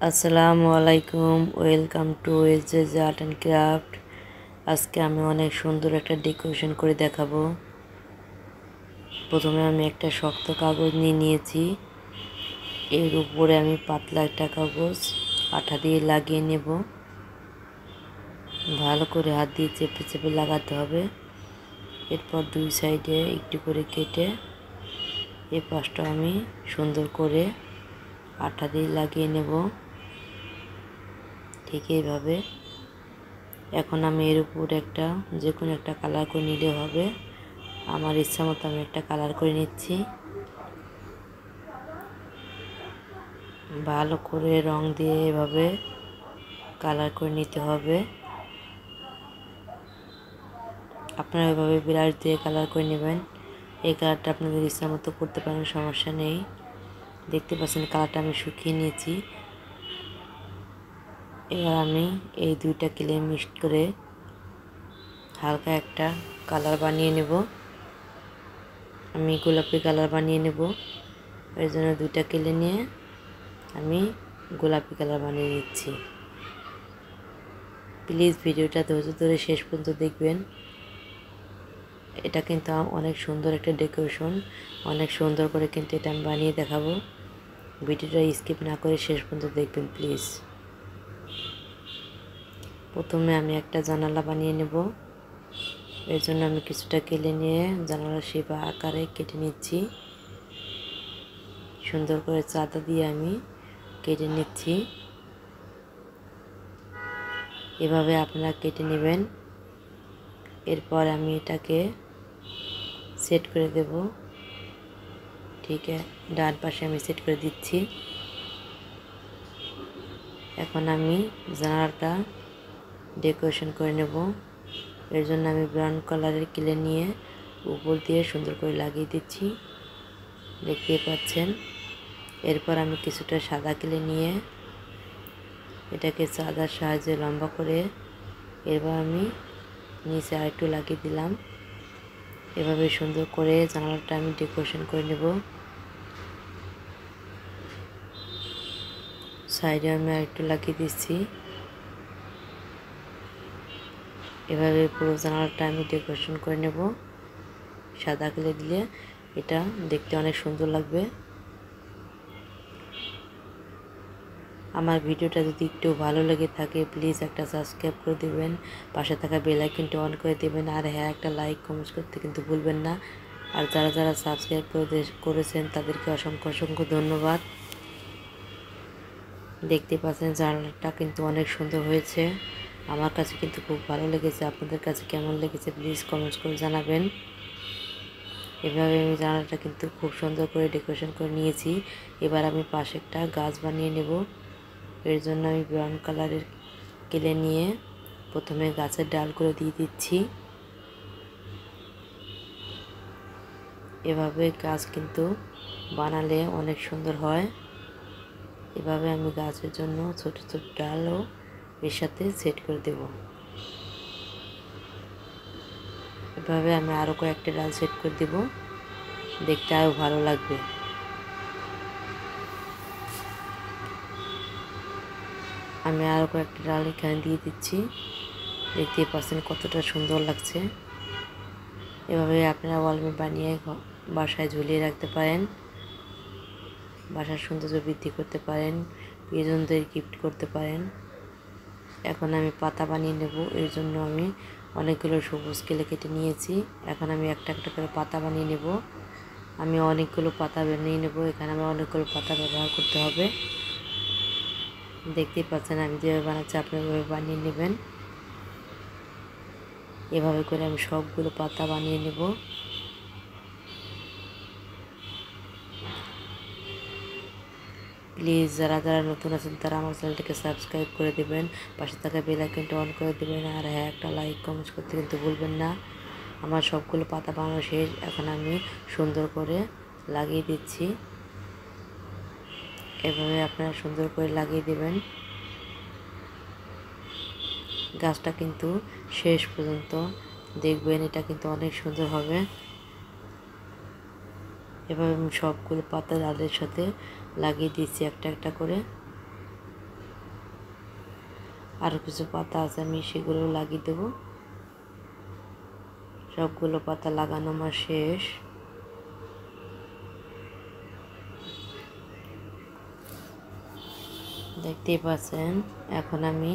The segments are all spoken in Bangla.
আসসালামু আলাইকুম, welcome to SJ art and craft. আজকে আমি অনেক সুন্দর একটা ডেকোরেশন করে দেখাবো। প্রথমে আমি একটা শক্ত কাগজ নিয়েছি। এর উপরে আমি পাতলা একটা কাগজ আঠা দিয়ে লাগিয়ে নেব। ভালো করে হাত দিয়ে চেপে চেপে লাগাতে হবে। এরপর দুই সাইডে একটু করে কেটে এই পাশটা আমি সুন্দর করে আঠা দিয়ে লাগিয়ে নেব। ঠিক এইভাবে। এখন আমি এর উপর যে কোনো একটা কালার করে নিলে হবে। আমার ইচ্ছা মতো আমি একটা কালার করে নিচ্ছি। ভালো করে রং দিয়ে এভাবে কালার করে নিতে হবে। আপনারা এভাবে ব্রাশ দিয়ে কালার করে নেবেন। এই কালারটা আপনাদের ইচ্ছা মতো করতে পারেন, সমস্যা নেই। দেখতে পাচ্ছেন কালারটা আমি শুকিয়ে নিয়েছি। এবার আমি এই দুইটা ক্লে মিক্সড করে হালকা একটা কালার বানিয়ে নেব। আমি গোলাপি কালার বানিয়ে নেব। এর জন্য দুইটা ক্লে নিয়ে আমি গোলাপি কালার বানিয়ে নিচ্ছি। প্লিজ ভিডিওটা ধৈর্য ধরে শেষ পর্যন্ত দেখবেন। এটা কিন্তু অনেক সুন্দর একটা ডেকোরেশন, অনেক সুন্দর করে কিন্তু এটা আমি বানিয়ে দেখাবো। ভিডিওটা স্কিপ না করে শেষ পর্যন্ত দেখবেন প্লিজ। প্রথমে আমি একটা জানালা বানিয়ে নেব। এর জন্য আমি কিছুটা কেটে নিয়ে জানালার শেপ আকারে কেটে নিচ্ছি। সুন্দর করে চাঁদা দিয়ে আমি কেটে নিচ্ছি। এভাবে আপনারা কেটে নেবেন। এরপর আমি এটাকে সেট করে দেব। ঠিক আছে, ডান পাশে আমি সেট করে দিচ্ছি। এখন আমি জানালাটা ডেকোরেশন করে নেব। এর জন্য আমি ব্রাউন কালারের ক্লে নিয়ে উপর দিয়ে সুন্দর করে লাগিয়ে দিচ্ছি, দেখতেই পাচ্ছেন। এরপর আমি কিছুটা সাদা ক্লে নিয়ে এটাকে চাঁদার সাহায্যে লম্বা করে এবার আমি নিচে আরেকটু লাগিয়ে দিলাম। এভাবে সুন্দর করে জানালাটা আমি ডেকোরেশন করে নেব। সাইডে আমি আরেকটু লাগিয়ে দিচ্ছি। এভাবে পুরো জানালাটা আমি ডেকোরেশন করে নেব। সাদা ক্লে দিলে এটা দেখতে অনেক সুন্দর লাগবে। আমার ভিডিওটা যদি একটু ভালো লেগে থাকে প্লিজ একটা সাবস্ক্রাইব করে দেবেন, পাশে থাকা বেল আইকনটি অন করে দেবেন, আর হ্যাঁ একটা লাইক কমেন্ট করতে কিন্তু ভুলবেন না। আর যারা যারা সাবস্ক্রাইব করেছেন তাদেরকে অসংখ্য অসংখ্য ধন্যবাদ। দেখতে পাচ্ছেন জানালাটা কিন্তু অনেক সুন্দর হয়েছে। আমার কাছে কিন্তু খুব ভালো লেগেছে। আপনাদের কাছে কেমন লেগেছে প্লিজ কমেন্টস করে জানাবেন। এভাবে আমি জানালাটা কিন্তু খুব সুন্দর করে ডেকোরেশন করে নিয়েছি। এবার আমি পাশে একটা গাছ বানিয়ে নেব। এর জন্য আমি ব্রাউন কালারের ক্লে নিয়ে প্রথমে গাছের ডালগুলো দিয়ে দিচ্ছি। এভাবে গাছ কিন্তু বানালে অনেক সুন্দর হয়। এভাবে আমি গাছের জন্য ছোট ছোট ডালও এর সাথে সেট করে দেব। এভাবে আমি আরও কয়েকটা ডাল সেট করে দেব, দেখতে আরও ভালো লাগবে। আমি আরও কয়েকটা ডাল এখানে দিয়ে দিচ্ছি। দেখতেই পাচ্ছেন কতটা সুন্দর লাগছে। এভাবে আপনারা ওয়ালমেট বানিয়ে বাসায় ঝুলিয়ে রাখতে পারেন, বাসার সৌন্দর্য বৃদ্ধি করতে পারেন, প্রিয়জনদের গিফট করতে পারেন। এখন আমি পাতা বানিয়ে নেব। এর জন্য আমি অনেকগুলো সবুজ কেলে কেটে নিয়েছি। এখন আমি একটা একটা করে পাতা বানিয়ে নেব। আমি অনেকগুলো পাতা বানিয়ে নেব। এখানে আমার অনেকগুলো পাতা ব্যবহার করতে হবে। দেখতেই পাচ্ছেন আমি যেভাবে বানাচ্ছি আপনারা এভাবে বানিয়ে নেবেন। এভাবে করে আমি সবগুলো পাতা বানিয়ে নেব। প্লিজ যারা যারা নতুন আছেন তারা আমার চ্যানেলটিকে সাবস্ক্রাইব করে দেবেন, পাশে থাকা বেল আইকনটি অন করে দেবেন, আর হ্যাঁ একটা লাইক কমেন্টস করতে কিন্তু ভুলবেন না। আমার সবগুলো পাতা বানানো শেষ। এখন আমি সুন্দর করে লাগিয়ে দিচ্ছি। এভাবে আপনারা সুন্দর করে লাগিয়ে দেবেন। গাছটা কিন্তু শেষ পর্যন্ত দেখবেন, এটা কিন্তু অনেক সুন্দর হবে। এভাবে আমি সবগুলো পাতা ডালের সাথে লাগিয়ে দিচ্ছি একটা একটা করে। আরও কিছু পাতা আছে, আমি সেগুলো লাগিয়ে দেবো। সবগুলো পাতা লাগানো আমার শেষ। দেখতেই পাচ্ছেন, এখন আমি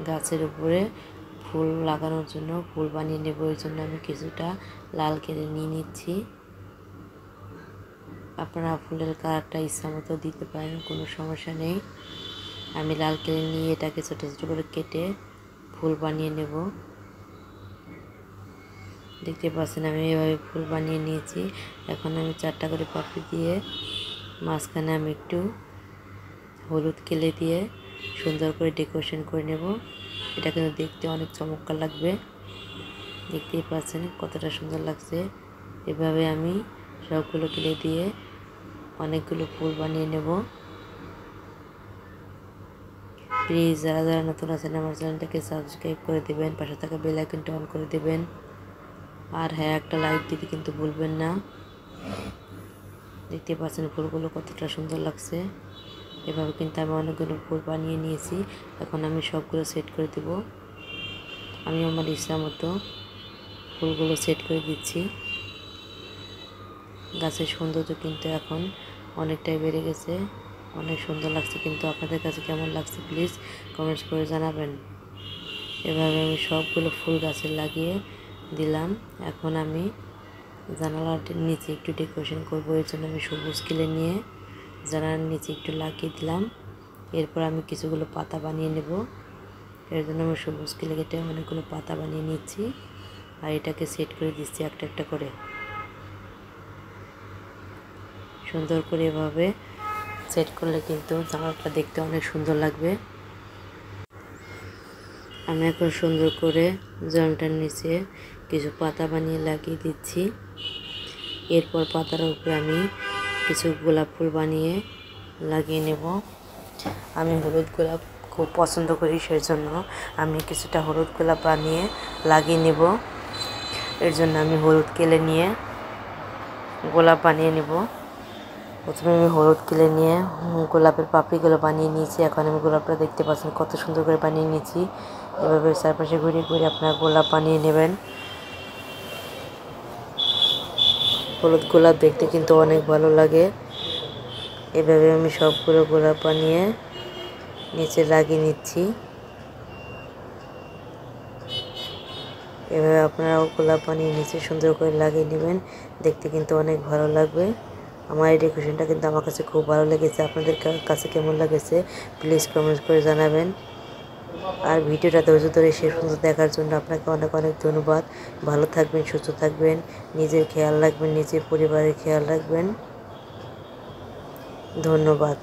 গাছের উপরে ফুল লাগানোর জন্য ফুল বানিয়ে নেব। এর জন্য আমি কিছুটা লাল কেটে নিয়ে নিচ্ছি। আপনারা ফুলের কালারটা ইচ্ছা মতো দিতে পারেন, কোনো সমস্যা নেই। আমি লাল কেটে নিয়ে এটাকে ছোটো ছোটো করে কেটে ফুল বানিয়ে নেব। দেখতে পাচ্ছেন আমি এভাবে ফুল বানিয়ে নিয়েছি। এখন আমি 4টা করে পাপড়ি দিয়ে মাঝখানে আমি একটু হলুদ কেলে দিয়ে সুন্দর করে ডেকোরেশন করে নেব। এটা কিন্তু দেখতে অনেক চমৎকার লাগবে। দেখতেই পাচ্ছেন কতটা সুন্দর লাগছে। এভাবে আমি সবগুলো কেলে দিয়ে অনেকগুলো ফুল বানিয়ে নেব। প্লিজ যারা যারা নতুন আছেন আমার চ্যানেলটাকে সাবস্ক্রাইব করে দেবেন, পাশে থাকা বেল আইকনটা অন করে দেবেন। আর হ্যাঁ, একটা লাইক দিতে কিন্তু ভুলবেন না। দেখতে পাচ্ছেন ফুলগুলো কতটা সুন্দর লাগছে। এভাবে কিন্তু আমি অনেকগুলো ফুল বানিয়ে নিয়েছি। এখন আমি সবগুলো সেট করে দেব। আমি আমার ইচ্ছা মতো ফুলগুলো সেট করে দিচ্ছি। গাছের সৌন্দর্য কিন্তু এখন অনেকটাই বেড়ে গেছে, অনেক সুন্দর লাগছে। কিন্তু আপনাদের কাছে কেমন লাগছে প্লিজ কমেন্টস করে জানাবেন। এভাবে আমি সবগুলো ফুল গাছে লাগিয়ে দিলাম। এখন আমি জানালার নিচে একটু ডেকোরেশন করবো। এর জন্য আমি সবুজ কিলে নিয়ে জানালার নিচে একটু লাগিয়ে দিলাম। এরপর আমি কিছুগুলো পাতা বানিয়ে নেব। এর জন্য আমি সবুজ কিলে কেটে অনেকগুলো পাতা বানিয়ে নিচ্ছি আর এটাকে সেট করে দিচ্ছি একটা একটা করে। সুন্দর করে এভাবে সেট করলে কিন্তু জানালাটা দেখতে অনেক সুন্দর লাগবে। আমি এখন সুন্দর করে জানলাটার নিচে কিছু পাতা বানিয়ে লাগিয়ে দিচ্ছি। এরপর পাতার উপরে আমি কিছু গোলাপ ফুল বানিয়ে লাগিয়ে নেব। আমি হলুদ গোলাপ খুব পছন্দ করি, সেই জন্য আমি কিছুটা হলুদ গোলাপ বানিয়ে লাগিয়ে নেব। এর জন্য আমি হলুদ কেলে নিয়ে গোলাপ বানিয়ে নেব। প্রথমে আমি হলুদ কেলে নিয়ে গোলাপের পাপড়িগুলো বানিয়ে নিয়েছি। এখন আমি গোলাপটা দেখতে পাচ্ছেন কত সুন্দর করে বানিয়ে নিয়েছি। এভাবে চারপাশে ঘুরিয়ে ঘুরিয়ে আপনারা গোলাপ বানিয়ে নেবেন। হলুদ গোলাপ দেখতে কিন্তু অনেক ভালো লাগে। এভাবে আমি সবগুলো গোলাপ বানিয়ে নিচে লাগিয়ে নিচ্ছি। এভাবে আপনারাও গোলাপ বানিয়ে নিচে সুন্দর করে লাগিয়ে নেবেন, দেখতে কিন্তু অনেক ভালো লাগবে। আমার এই ডেকোরেশনটা কিন্তু আমার কাছে খুব ভালো লেগেছে। আপনাদের কাছে কেমন লেগেছে প্লিজ কমেন্ট করে জানাবেন। আর ভিডিওটা ধৈর্য ধরে শেষ পর্যন্ত দেখার জন্য আপনাকে অনেক অনেক ধন্যবাদ। ভালো থাকবেন, সুস্থ থাকবেন, নিজের খেয়াল রাখবেন, নিজের পরিবারের খেয়াল রাখবেন। ধন্যবাদ।